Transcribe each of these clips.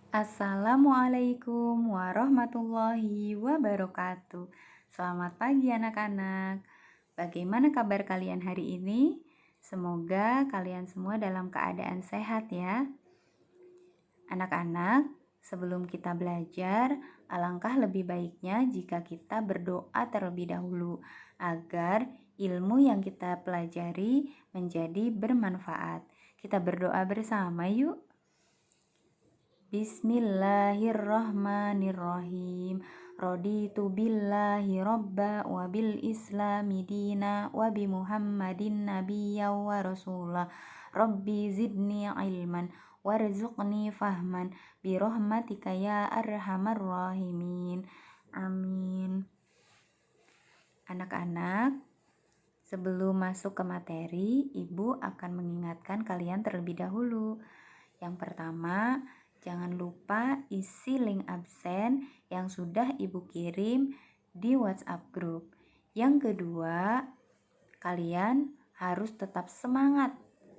Assalamualaikum warahmatullahi wabarakatuh. Selamat pagi anak-anak. Bagaimana kabar kalian hari ini? Semoga kalian semua dalam keadaan sehat ya. Anak-anak, sebelum kita belajar, alangkah lebih baiknya jika kita berdoa terlebih dahulu agar ilmu yang kita pelajari menjadi bermanfaat. Kita berdoa bersama yuk. Bismillahirrahmanirrahim. Raditu billahi robba wa bil islami dina wa bi muhammadin nabiyya wa rasulah. Rabbi zidni ilman warzuqni fahman bi rahmatika ya arhamar rahimin. Amin. Anak-anak, sebelum masuk ke materi, Ibu akan mengingatkan kalian terlebih dahulu. Yang pertama, jangan lupa isi link absen yang sudah Ibu kirim di WhatsApp group. Yang kedua, kalian harus tetap semangat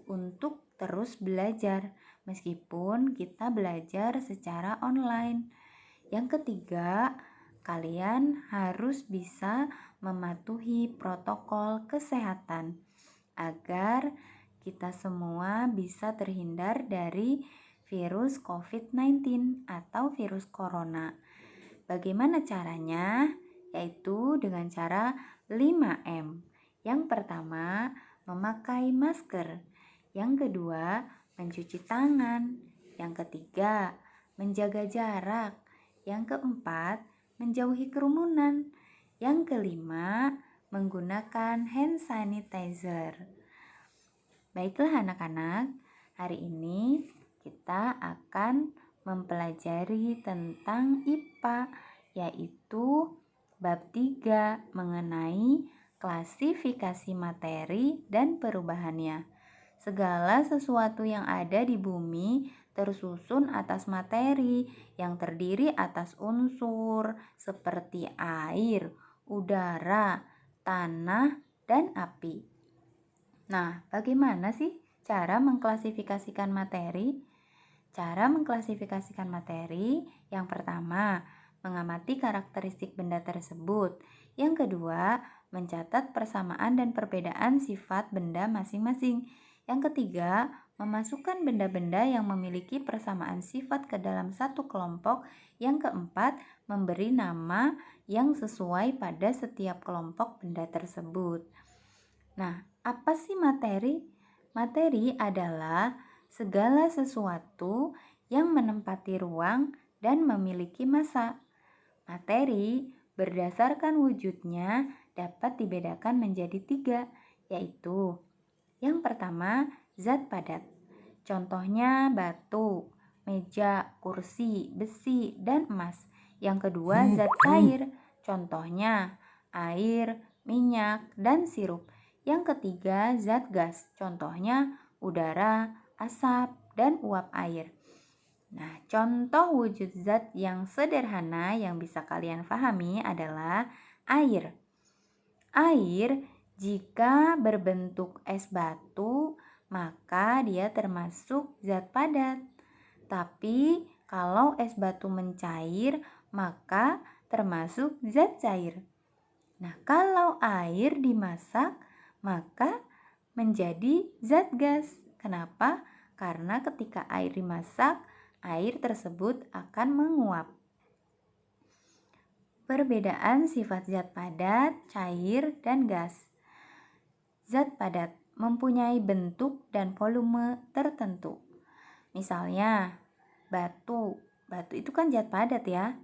untuk terus belajar meskipun kita belajar secara online. Yang ketiga, kalian harus bisa mematuhi protokol kesehatan agar kita semua bisa terhindar dari virus COVID-19 atau virus corona. Bagaimana caranya? Yaitu dengan cara 5M. Yang pertama, memakai masker. Yang kedua, mencuci tangan. Yang ketiga, menjaga jarak. Yang keempat, menjauhi kerumunan. Yang kelima, menggunakan hand sanitizer. Baiklah anak-anak, hari ini kita akan mempelajari tentang IPA, yaitu bab 3 mengenai klasifikasi materi dan perubahannya. Segala sesuatu yang ada di bumi tersusun atas materi yang terdiri atas unsur seperti air, udara, tanah, dan api. Nah, bagaimana sih cara mengklasifikasikan materi? Cara mengklasifikasikan materi, yang pertama, mengamati karakteristik benda tersebut. Yang kedua, mencatat persamaan dan perbedaan sifat benda masing-masing. Yang ketiga, memasukkan benda-benda yang memiliki persamaan sifat ke dalam satu kelompok. Yang keempat, memberi nama yang sesuai pada setiap kelompok benda tersebut. Nah, apa sih materi? Materi adalah segala sesuatu yang menempati ruang dan memiliki massa. Materi berdasarkan wujudnya dapat dibedakan menjadi 3, yaitu yang pertama, zat padat. Contohnya batu, meja, kursi, besi, dan emas. Yang kedua, zat cair. Contohnya air, minyak, dan sirup. Yang ketiga, zat gas. Contohnya udara, asap, dan uap air. Nah, contoh wujud zat yang sederhana yang bisa kalian pahami adalah air. Air jika berbentuk es batu, maka dia termasuk zat padat. Tapi kalau es batu mencair, maka termasuk zat cair. Nah, kalau air dimasak, maka menjadi zat gas. Kenapa? Karena ketika air dimasak, air tersebut akan menguap. Perbedaan sifat zat padat, cair, dan gas. Zat padat mempunyai bentuk dan volume tertentu. Misalnya, batu. Batu itu kan zat padat ya.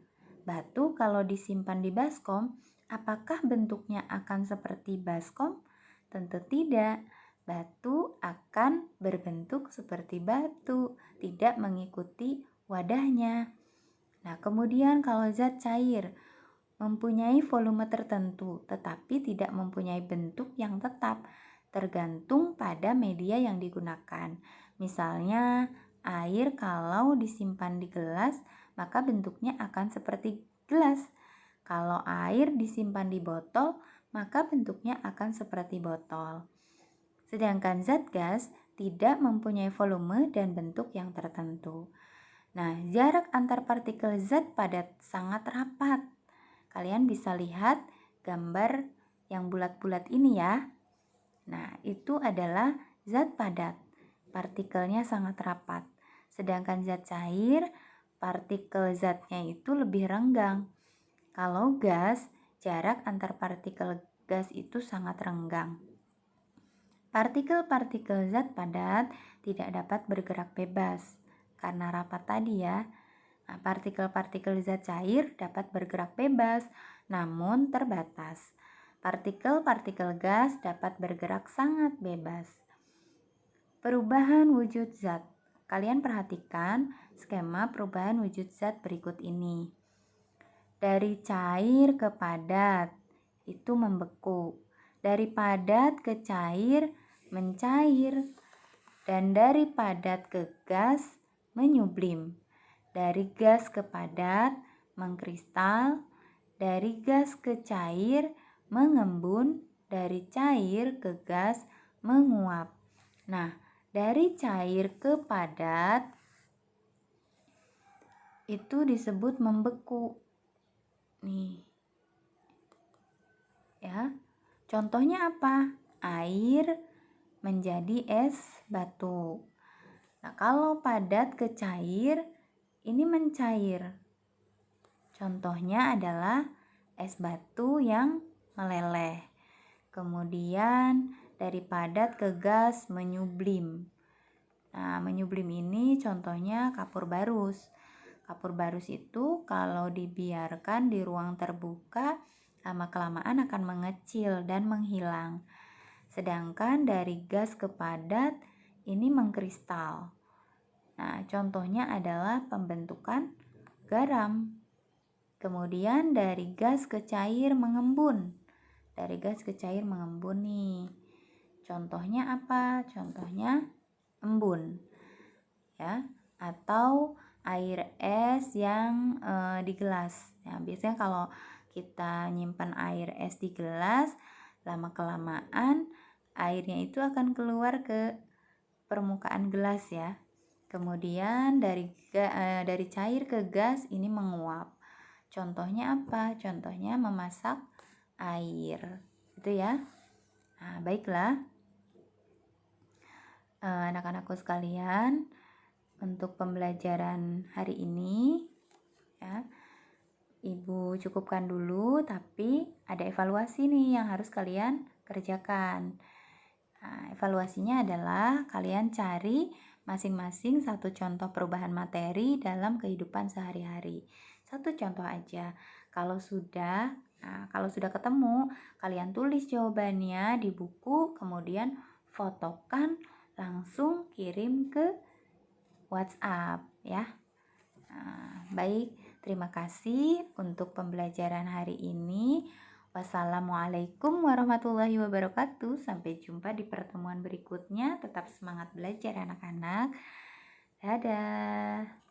Batu kalau disimpan di baskom, apakah bentuknya akan seperti baskom? Tentu tidak. Batu akan berbentuk seperti batu, tidak mengikuti wadahnya. Nah, kemudian kalau zat cair mempunyai volume tertentu, tetapi tidak mempunyai bentuk yang tetap, tergantung pada media yang digunakan. Misalnya, air kalau disimpan di gelas, maka bentuknya akan seperti gelas. Kalau air disimpan di botol, maka bentuknya akan seperti botol. Sedangkan zat gas tidak mempunyai volume dan bentuk yang tertentu. Nah, jarak antar partikel zat padat sangat rapat. Kalian bisa lihat gambar yang bulat-bulat ini ya. Nah, itu adalah zat padat. Partikelnya sangat rapat. Sedangkan zat cair, partikel zatnya itu lebih renggang. Kalau gas, jarak antar partikel gas itu sangat renggang. Partikel-partikel zat padat tidak dapat bergerak bebas karena rapat tadi ya. Nah, partikel-partikel zat cair dapat bergerak bebas, namun terbatas. Partikel-partikel gas dapat bergerak sangat bebas. Perubahan wujud zat. Kalian perhatikan skema perubahan wujud zat berikut ini. Dari cair ke padat, itu membeku. Dari padat ke cair, mencair. Dan dari padat ke gas, menyublim. Dari gas ke padat, mengkristal. Dari gas ke cair, mengembun. Dari cair ke gas, menguap. Nah, dari cair ke padat, itu disebut membeku. Nih. Ya. Contohnya apa? Air menjadi es batu. Nah, kalau padat ke cair, ini mencair. Contohnya adalah es batu yang meleleh. Kemudian dari padat ke gas menyublim. Nah, menyublim ini contohnya kapur barus. Kapur barus itu kalau dibiarkan di ruang terbuka, lama-kelamaan akan mengecil dan menghilang. Sedangkan dari gas ke padat ini mengkristal. Nah, contohnya adalah pembentukan garam. Kemudian dari gas ke cair mengembun. Dari gas ke cair mengembun nih. Contohnya apa? Contohnya embun. Ya, atau air es yang di gelas. Ya, biasanya kalau kita nyimpan air es di gelas, lama-kelamaan airnya itu akan keluar ke permukaan gelas ya. Kemudian dari cair ke gas ini menguap. Contohnya apa? Contohnya memasak air. Itu ya. Nah, baiklah. Anak-anakku sekalian, untuk pembelajaran hari ini ya, Ibu cukupkan dulu, tapi ada evaluasi nih yang harus kalian kerjakan. Nah, evaluasinya adalah kalian cari masing-masing satu contoh perubahan materi dalam kehidupan sehari-hari. Satu contoh aja. Kalau sudah ketemu, kalian tulis jawabannya di buku, kemudian fotokan, langsung kirim ke WhatsApp ya. Nah, baik, terima kasih untuk pembelajaran hari ini. Wassalamualaikum warahmatullahi wabarakatuh. Sampai jumpa di pertemuan berikutnya. Tetap semangat belajar anak-anak. Dadah.